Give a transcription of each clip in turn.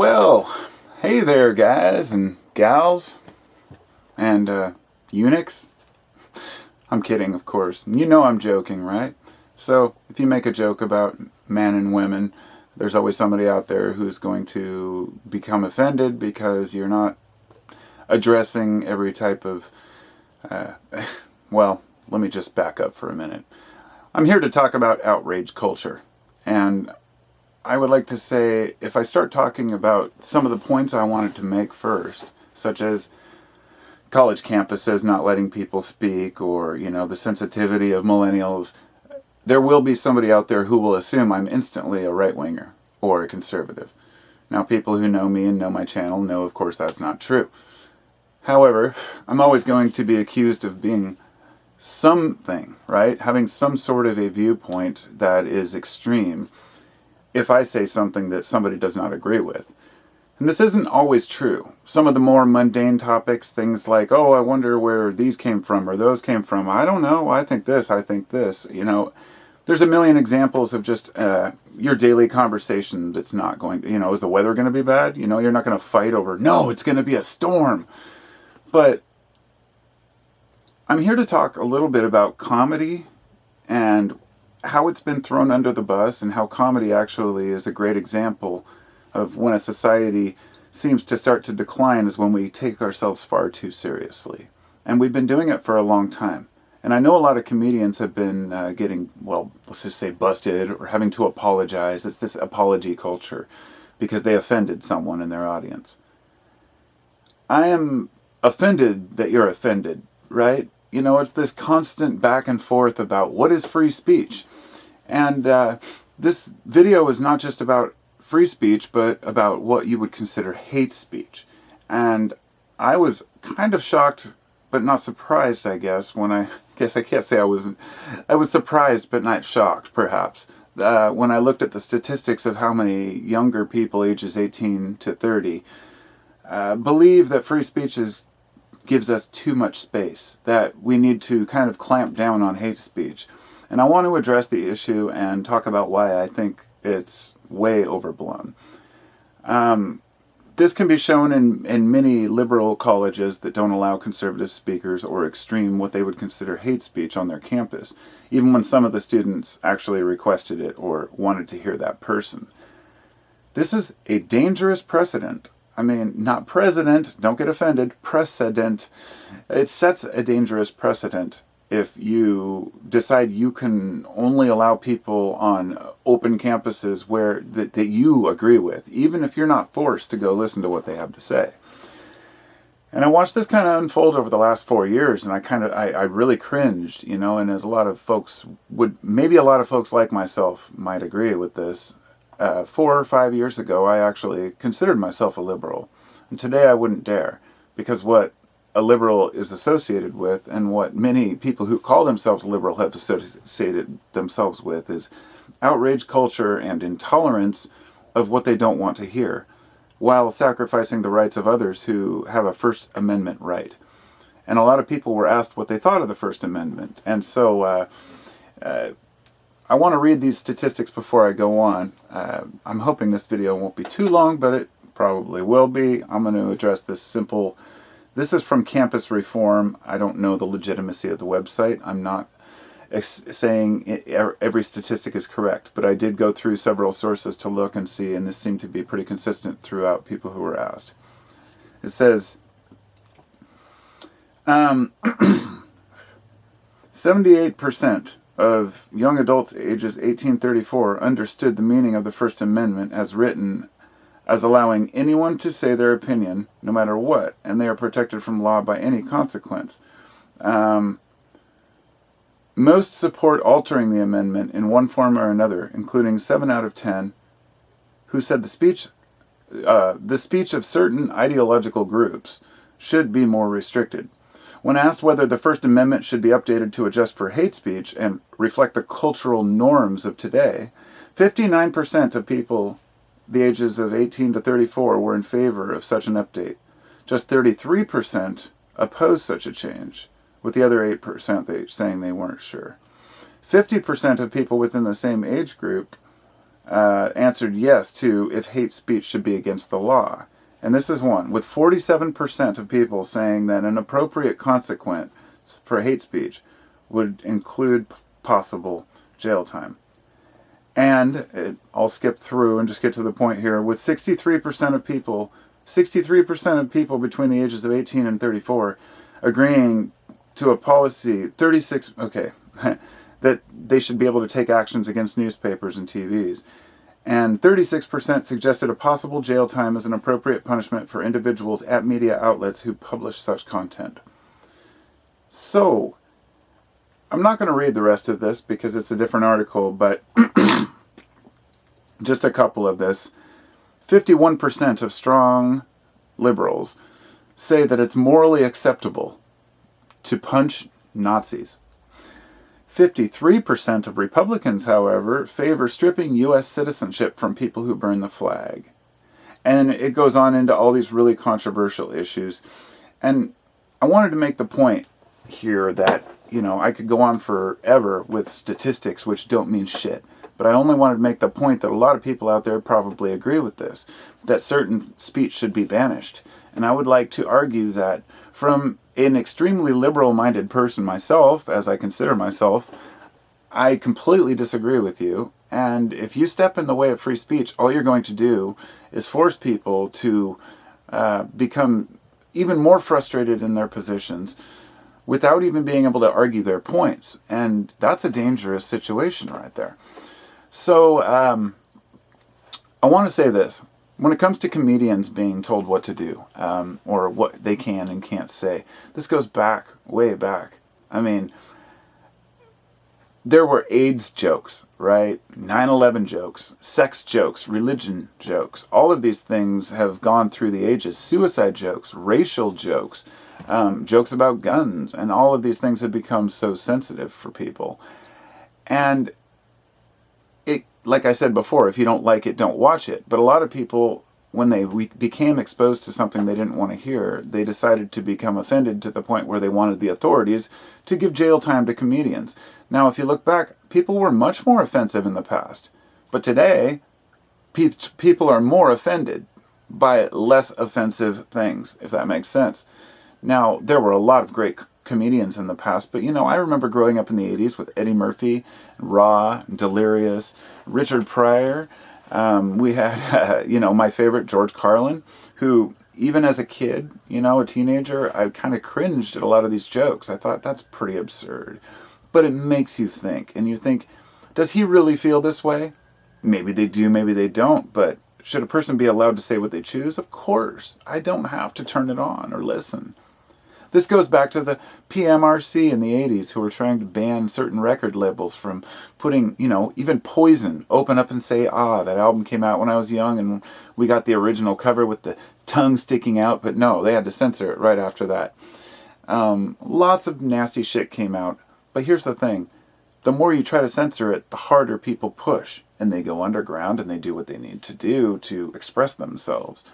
Well, hey there, guys and gals and eunuchs. I'm kidding, of course. You know I'm joking, right? So, if you make a joke about men and women, there's always somebody out there who's going to become offended because you're not addressing every type of... well, let me just back up for a minute. I'm here to talk about outrage culture. And I would like to say, if I start talking about some of the points I wanted to make first, such as college campuses not letting people speak, or, the sensitivity of millennials, there will be somebody out there who will assume I'm instantly a right-winger or a conservative. Now, people who know me and know my channel know, of course, that's not true. However, I'm always going to be accused of being something, right? Having some sort of a viewpoint that is extreme if I say something that somebody does not agree with. And this isn't always true. Some of the more mundane topics, things like, oh, I wonder where these came from or those came from. I don't know. I think this. There's a million examples of just your daily conversation that's not going to, is the weather going to be bad? You're not going to fight over, no, it's going to be a storm. But I'm here to talk a little bit about comedy and how it's been thrown under the bus, and how comedy actually is a great example of when a society seems to start to decline is when we take ourselves far too seriously. And we've been doing it for a long time. And I know a lot of comedians have been getting, well, let's just say busted or having to apologize. It's this apology culture because they offended someone in their audience. I am offended that you're offended, right? It's this constant back and forth about what is free speech. And this video is not just about free speech, but about what you would consider hate speech. And I was kind of shocked, but not surprised, I guess, I can't say I was surprised, but not shocked, perhaps, when I looked at the statistics of how many younger people, ages 18 to 30, believe that free speech gives us too much space, that we need to kind of clamp down on hate speech. And I want to address the issue and talk about why I think it's way overblown. This can be shown in many liberal colleges that don't allow conservative speakers or extreme, what they would consider hate speech on their campus, even when some of the students actually requested it or wanted to hear that person. This is a dangerous precedent. I mean, not president, don't get offended, precedent. It sets a dangerous precedent if you decide you can only allow people on open campuses where that you agree with, even if you're not forced to go listen to what they have to say. And I watched this kind of unfold over the last 4 years, and I really cringed, and as a lot of folks maybe a lot of folks like myself might agree with this. 4 or 5 years ago, I actually considered myself a liberal. And today I wouldn't dare, because what a liberal is associated with, and what many people who call themselves liberal have associated themselves with, is outrage culture and intolerance of what they don't want to hear, while sacrificing the rights of others who have a First Amendment right. And a lot of people were asked what they thought of the First Amendment. And so I want to read these statistics before I go on. I'm hoping this video won't be too long, but it probably will be. I'm going to address this simple... This is from Campus Reform. I don't know the legitimacy of the website. I'm not saying every statistic is correct, but I did go through several sources to look and see, and this seemed to be pretty consistent throughout people who were asked. It says... 78% of young adults ages 18-34 understood the meaning of the First Amendment as written as allowing anyone to say their opinion, no matter what, and they are protected from law by any consequence. Most support altering the amendment in one form or another, including 7 out of 10, who said the speech of certain ideological groups should be more restricted. When asked whether the First Amendment should be updated to adjust for hate speech and reflect the cultural norms of today, 59% of people the ages of 18 to 34 were in favor of such an update. Just 33% opposed such a change, with the other 8% saying they weren't sure. 50% of people within the same age group answered yes to if hate speech should be against the law. And this is one, with 47% of people saying that an appropriate consequence for hate speech would include possible jail time. And I'll skip through and just get to the point here. With 63% of people between the ages of 18 and 34 agreeing to a policy, 36, okay, that they should be able to take actions against newspapers and TVs. And 36% suggested a possible jail time as an appropriate punishment for individuals at media outlets who publish such content. So, I'm not going to read the rest of this because it's a different article, but just a couple of this. 51% of strong liberals say that it's morally acceptable to punch Nazis. 53% of Republicans, however, favor stripping U.S. citizenship from people who burn the flag. And it goes on into all these really controversial issues. And I wanted to make the point here that, I could go on forever with statistics which don't mean shit. But I only wanted to make the point that a lot of people out there probably agree with this, that certain speech should be banished. And I would like to argue that from an extremely liberal-minded person myself, as I consider myself, I completely disagree with you. And if you step in the way of free speech, all you're going to do is force people to become even more frustrated in their positions without even being able to argue their points. And that's a dangerous situation right there. So, I want to say this. When it comes to comedians being told what to do, or what they can and can't say, this goes back, way back. I mean, there were AIDS jokes, right? 9/11 jokes, sex jokes, religion jokes. All of these things have gone through the ages. Suicide jokes, racial jokes, jokes about guns, and all of these things have become so sensitive for people. And like I said before, if you don't like it, don't watch it. But a lot of people, when they became exposed to something they didn't want to hear, they decided to become offended to the point where they wanted the authorities to give jail time to comedians. Now, if you look back, people were much more offensive in the past. But today, people are more offended by less offensive things, if that makes sense. Now, there were a lot of great comedians in the past, but I remember growing up in the 80s with Eddie Murphy, Raw, Delirious, Richard Pryor. We had, my favorite, George Carlin, who, even as a kid, a teenager, I kind of cringed at a lot of these jokes. I thought, that's pretty absurd. But it makes you think, and you think, does he really feel this way? Maybe they do, maybe they don't, but should a person be allowed to say what they choose? Of course. I don't have to turn it on or listen. This goes back to the PMRC in the 80s, who were trying to ban certain record labels from putting, even Poison, Open Up and Say Ah. That album came out when I was young, and we got the original cover with the tongue sticking out, but no, they had to censor it right after that. Lots of nasty shit came out, but here's the thing. The more you try to censor it, the harder people push, and they go underground and they do what they need to do to express themselves.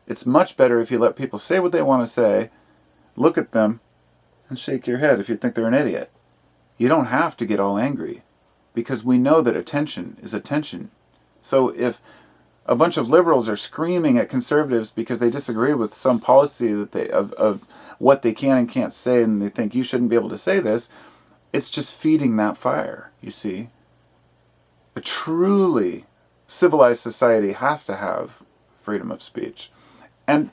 It's much better if you let people say what they want to say, look at them, and shake your head if you think they're an idiot. You don't have to get all angry, because we know that attention is attention. So if a bunch of liberals are screaming at conservatives because they disagree with some policy that of what they can and can't say, and they think you shouldn't be able to say this, it's just feeding that fire, you see. A truly civilized society has to have freedom of speech. And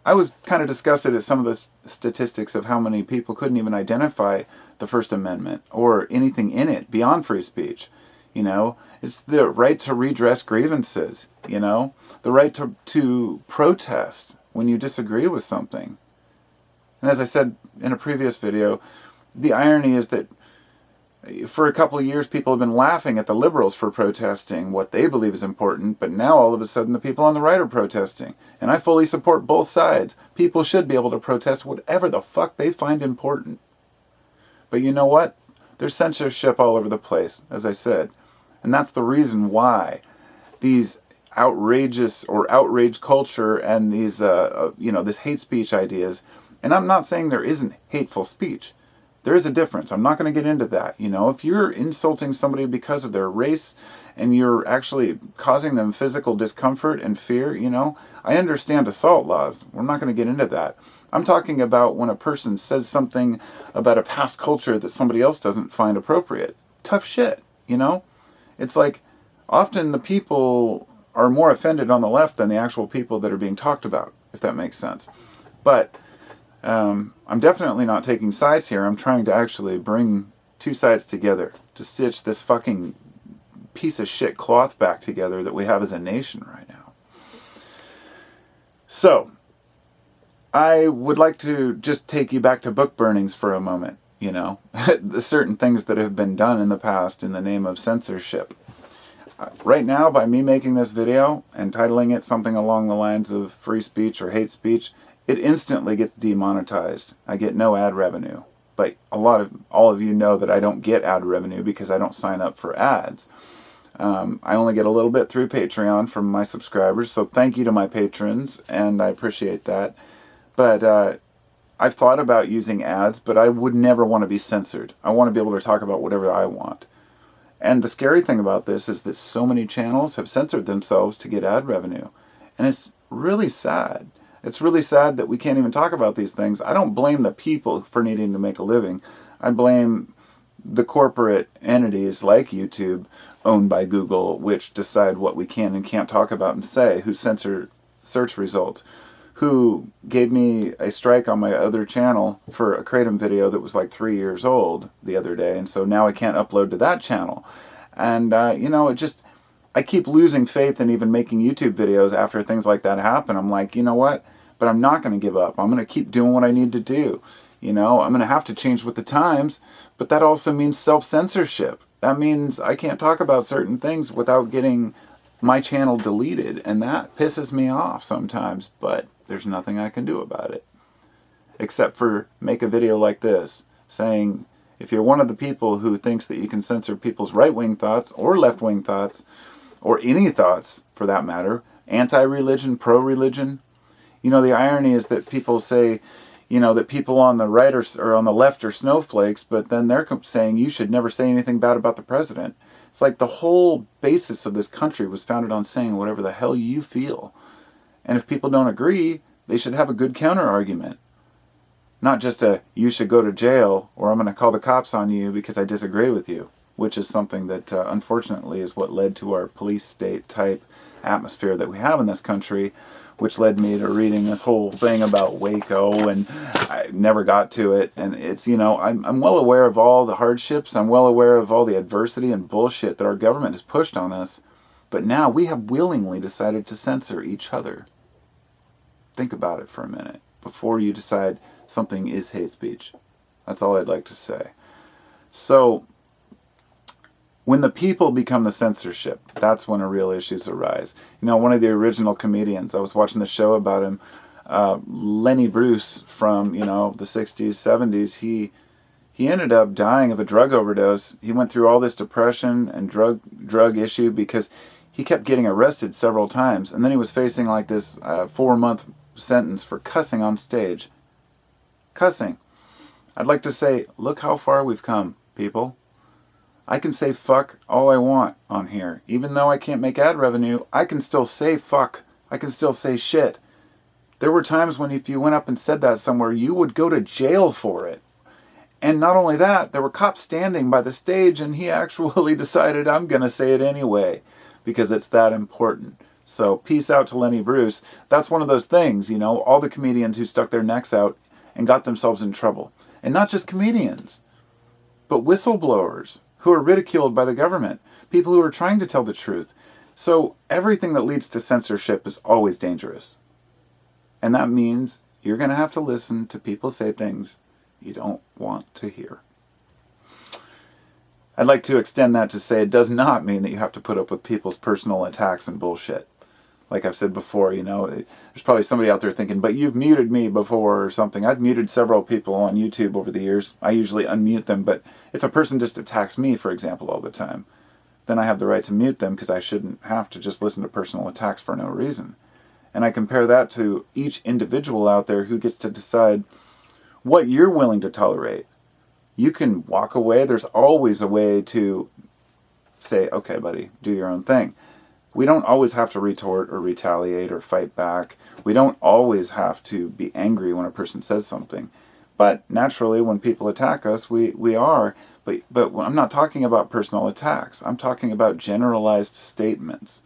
I was kind of disgusted at some of the statistics of how many people couldn't even identify the First Amendment or anything in it beyond free speech. It's the right to redress grievances, the right to protest when you disagree with something. And as I said in a previous video, the irony is that for a couple of years, people have been laughing at the liberals for protesting what they believe is important, but now all of a sudden the people on the right are protesting. And I fully support both sides. People should be able to protest whatever the fuck they find important. But you know what? There's censorship all over the place, as I said. And that's the reason why these outrageous or outrage culture and these, this hate speech ideas, and I'm not saying there isn't hateful speech. There is a difference. I'm not going to get into that. If you're insulting somebody because of their race and you're actually causing them physical discomfort and fear, I understand assault laws. We're not going to get into that. I'm talking about when a person says something about a past culture that somebody else doesn't find appropriate. Tough shit, It's like often the people are more offended on the left than the actual people that are being talked about, if that makes sense. But I'm definitely not taking sides here. I'm trying to actually bring two sides together to stitch this fucking piece of shit cloth back together that we have as a nation right now. So, I would like to just take you back to book burnings for a moment, the certain things that have been done in the past in the name of censorship. Right now, by me making this video and titling it something along the lines of free speech or hate speech, it instantly gets demonetized. I get no ad revenue. But all of you know that I don't get ad revenue because I don't sign up for ads. I only get a little bit through Patreon from my subscribers, so thank you to my patrons, and I appreciate that. But I've thought about using ads, but I would never want to be censored. I want to be able to talk about whatever I want. And the scary thing about this is that so many channels have censored themselves to get ad revenue. And it's really sad. It's really sad that we can't even talk about these things. I don't blame the people for needing to make a living. I blame the corporate entities like YouTube, owned by Google, which decide what we can and can't talk about and say, who censor search results, who gave me a strike on my other channel for a Kratom video that was like 3 years old the other day, and so now I can't upload to that channel. And, I keep losing faith in even making YouTube videos after things like that happen. I'm like, you know what? But I'm not going to give up. I'm going to keep doing what I need to do. I'm going to have to change with the times, but that also means self-censorship. That means I can't talk about certain things without getting my channel deleted, and that pisses me off sometimes, but there's nothing I can do about it. Except for make a video like this, saying, if you're one of the people who thinks that you can censor people's right-wing thoughts or left-wing thoughts, or any thoughts for that matter, anti-religion, pro-religion, the irony is that people say, that people on the right or on the left are snowflakes, but then they're saying you should never say anything bad about the president. It's like the whole basis of this country was founded on saying whatever the hell you feel. And if people don't agree, they should have a good counter-argument. Not just you should go to jail, or I'm going to call the cops on you because I disagree with you, which is something that unfortunately is what led to our police state type atmosphere that we have in this country, which led me to reading this whole thing about Waco, and I never got to it. And it's, I'm well aware of all the hardships. I'm well aware of all the adversity and bullshit that our government has pushed on us. But now we have willingly decided to censor each other. Think about it for a minute before you decide something is hate speech. That's all I'd like to say. So, when the people become the censorship, that's when real issues arise. One of the original comedians, I was watching the show about him, Lenny Bruce from, the 60s, 70s, he ended up dying of a drug overdose. He went through all this depression and drug issue because he kept getting arrested several times. And then he was facing like this 4-month sentence for cussing on stage. Cussing. I'd like to say, look how far we've come, people. I can say fuck all I want on here. Even though I can't make ad revenue, I can still say fuck. I can still say shit. There were times when if you went up and said that somewhere, you would go to jail for it. And not only that, there were cops standing by the stage, and he actually decided, I'm going to say it anyway, because it's that important. So peace out to Lenny Bruce. That's one of those things, all the comedians who stuck their necks out and got themselves in trouble. And not just comedians, but whistleblowers who are ridiculed by the government, people who are trying to tell the truth. So everything that leads to censorship is always dangerous. And that means you're going to have to listen to people say things you don't want to hear. I'd like to extend that to say it does not mean that you have to put up with people's personal attacks and bullshit. Like I've said before, there's probably somebody out there thinking, but you've muted me before or something. I've muted several people on YouTube over the years. I usually unmute them, but if a person just attacks me, for example, all the time, then I have the right to mute them because I shouldn't have to just listen to personal attacks for no reason. And I compare that to each individual out there who gets to decide what you're willing to tolerate. You can walk away. There's always a way to say, okay, buddy, do your own thing. We don't always have to retort or retaliate or fight back. We don't always have to be angry when a person says something. But naturally, when people attack us, we are. But I'm not talking about personal attacks. I'm talking about generalized statements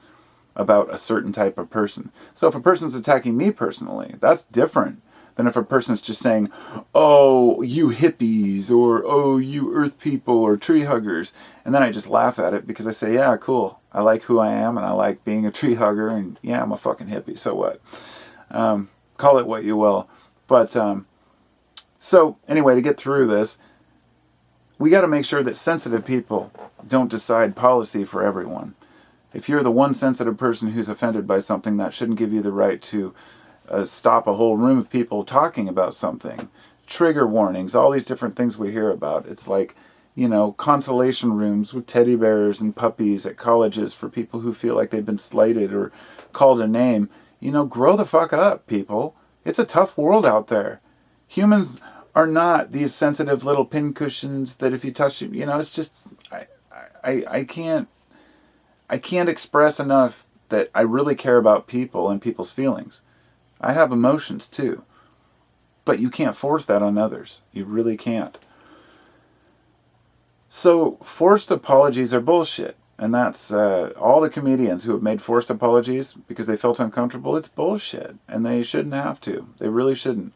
about a certain type of person. So if a person's attacking me personally, that's different than if a person's just saying, oh, you hippies, or oh, you earth people, or tree huggers. And then I just laugh at it because I say, yeah, cool. I like who I am, and I like being a tree hugger, and yeah, I'm a fucking hippie, so what? Call it what you will. But, so anyway, to get through this, we got to make sure that sensitive people don't decide policy for everyone. If you're the one sensitive person who's offended by something, that shouldn't give you the right to stop a whole room of people talking about something. Trigger warnings, all these different things we hear about. It's like, consolation rooms with teddy bears and puppies at colleges for people who feel like they've been slighted or called a name. Grow the fuck up, people. It's a tough world out there. Humans are not these sensitive little pincushions that if you touch it, it's just, I can't express enough that I really care about people and people's feelings. I have emotions too. But you can't force that on others. You really can't. So forced apologies are bullshit. And that's all the comedians who have made forced apologies because they felt uncomfortable. It's bullshit. And they shouldn't have to. They really shouldn't.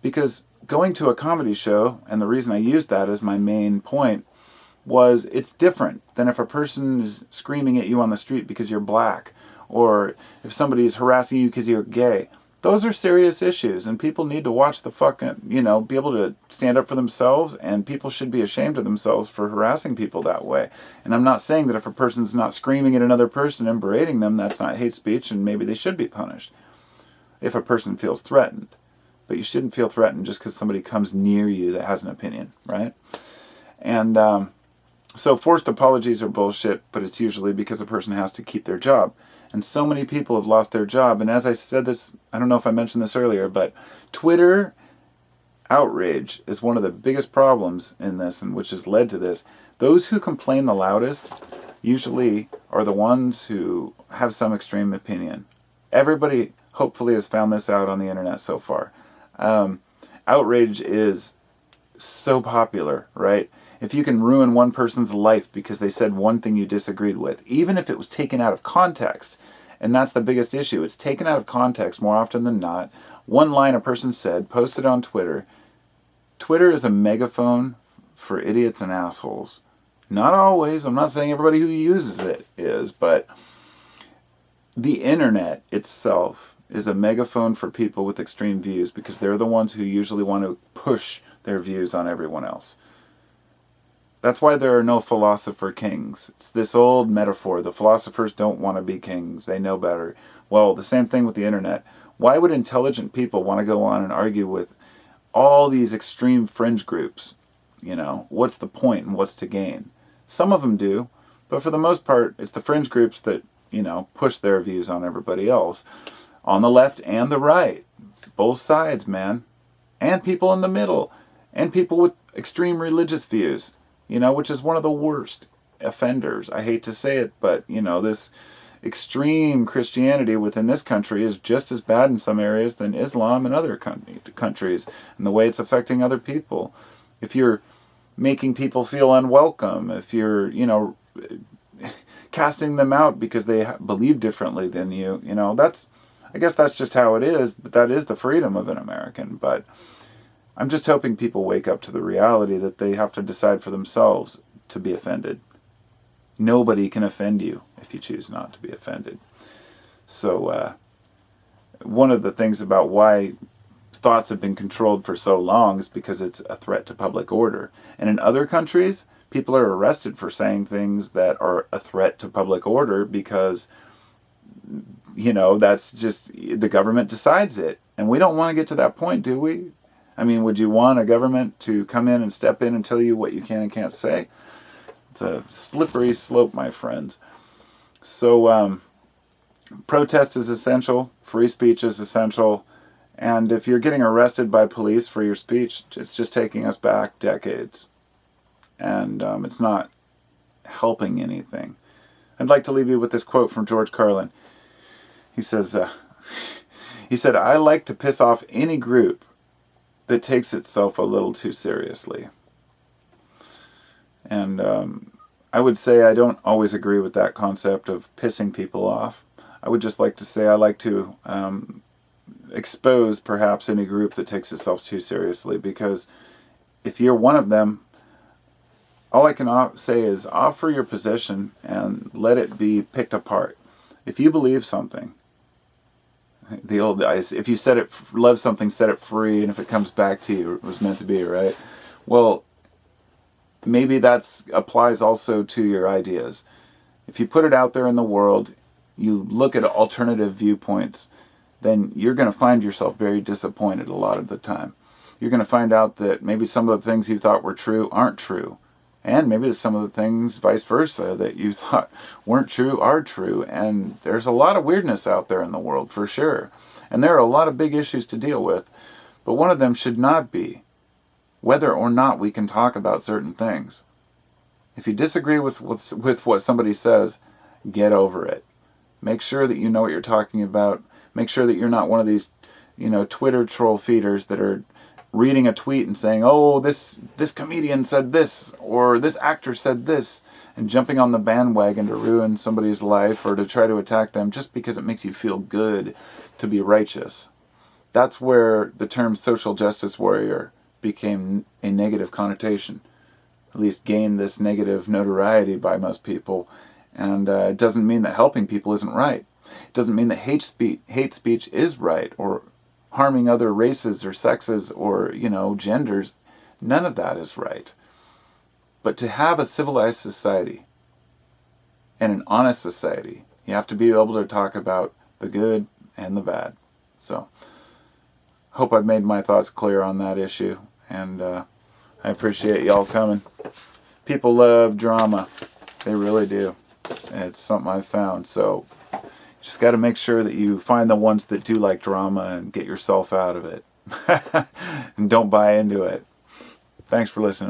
Because going to a comedy show, and the reason I used that as my main point, was it's different than if a person is screaming at you on the street because you're black, or if somebody is harassing you because you're gay. Those are serious issues, and people need to watch the fucking, be able to stand up for themselves, and people should be ashamed of themselves for harassing people that way. And I'm not saying that if a person's not screaming at another person and berating them, that's not hate speech, and maybe they should be punished if a person feels threatened. But you shouldn't feel threatened just because somebody comes near you that has an opinion, right? And so forced apologies are bullshit, but it's usually because a person has to keep their job. And so many people have lost their job. And as I said this, I don't know if I mentioned this earlier, but Twitter outrage is one of the biggest problems in this, and which has led to this. Those who complain the loudest usually are the ones who have some extreme opinion. Everybody hopefully has found this out on the internet so far. Outrage is so popular, right? If you can ruin one person's life because they said one thing you disagreed with, even if it was taken out of context, and that's the biggest issue, it's taken out of context more often than not. One line a person said, posted on Twitter. Twitter is a megaphone for idiots and assholes. Not always, I'm not saying everybody who uses it is, but the internet itself is a megaphone for people with extreme views because they're the ones who usually want to push their views on everyone else. That's why there are no philosopher kings. It's this old metaphor. The philosophers don't want to be kings. They know better. Well, the same thing with the internet. Why would intelligent people want to go on and argue with all these extreme fringe groups? What's the point and what's to gain? Some of them do, but for the most part, it's the fringe groups that, push their views on everybody else. On the left and the right. Both sides, man. And people in the middle. And people with extreme religious views. Which is one of the worst offenders. I hate to say it, but, this extreme Christianity within this country is just as bad in some areas than Islam in other countries, and the way it's affecting other people. If you're making people feel unwelcome, if you're, casting them out because they believe differently than you, I guess that's just how it is, but that is the freedom of an American. But I'm just hoping people wake up to the reality that they have to decide for themselves to be offended. Nobody can offend you if you choose not to be offended. So one of the things about why thoughts have been controlled for so long is because it's a threat to public order. And in other countries, people are arrested for saying things that are a threat to public order because, that's just, the government decides it. And we don't want to get to that point, do we? I mean, would you want a government to come in and step in and tell you what you can and can't say? It's a slippery slope, my friends. So, protest is essential. Free speech is essential. And if you're getting arrested by police for your speech, it's just taking us back decades. and it's not helping anything. I'd like to leave you with this quote from George Carlin. He says, I like to piss off any group that takes itself a little too seriously. And I would say I don't always agree with that concept of pissing people off. I would just like to say I like to expose perhaps any group that takes itself too seriously, because if you're one of them, all I can say is offer your position and let it be picked apart. If you believe something, the old if you love something, set it free, and if it comes back to you, it was meant to be, right? Well, maybe that applies also to your ideas. If you put it out there in the world, you look at alternative viewpoints, then you're going to find yourself very disappointed a lot of the time. You're going to find out that maybe some of the things you thought were true aren't true. And maybe some of the things, vice versa, that you thought weren't true are true. And there's a lot of weirdness out there in the world, for sure. And there are a lot of big issues to deal with. But one of them should not be whether or not we can talk about certain things. If you disagree with what somebody says, get over it. Make sure that you know what you're talking about. Make sure that you're not one of these, Twitter troll feeders that are reading a tweet and saying, oh, this comedian said this, or this actor said this, and jumping on the bandwagon to ruin somebody's life or to try to attack them just because it makes you feel good to be righteous. That's where the term social justice warrior became a negative connotation, at least gained this negative notoriety by most people. And it doesn't mean that helping people isn't right. It doesn't mean that hate speech is right, or harming other races or sexes or, genders. None of that is right. But to have a civilized society and an honest society, you have to be able to talk about the good and the bad. So, hope I've made my thoughts clear on that issue, and I appreciate y'all coming. People love drama. They really do. It's something I've found. So, just got to make sure that you find the ones that do like drama and get yourself out of it. And don't buy into it. Thanks for listening.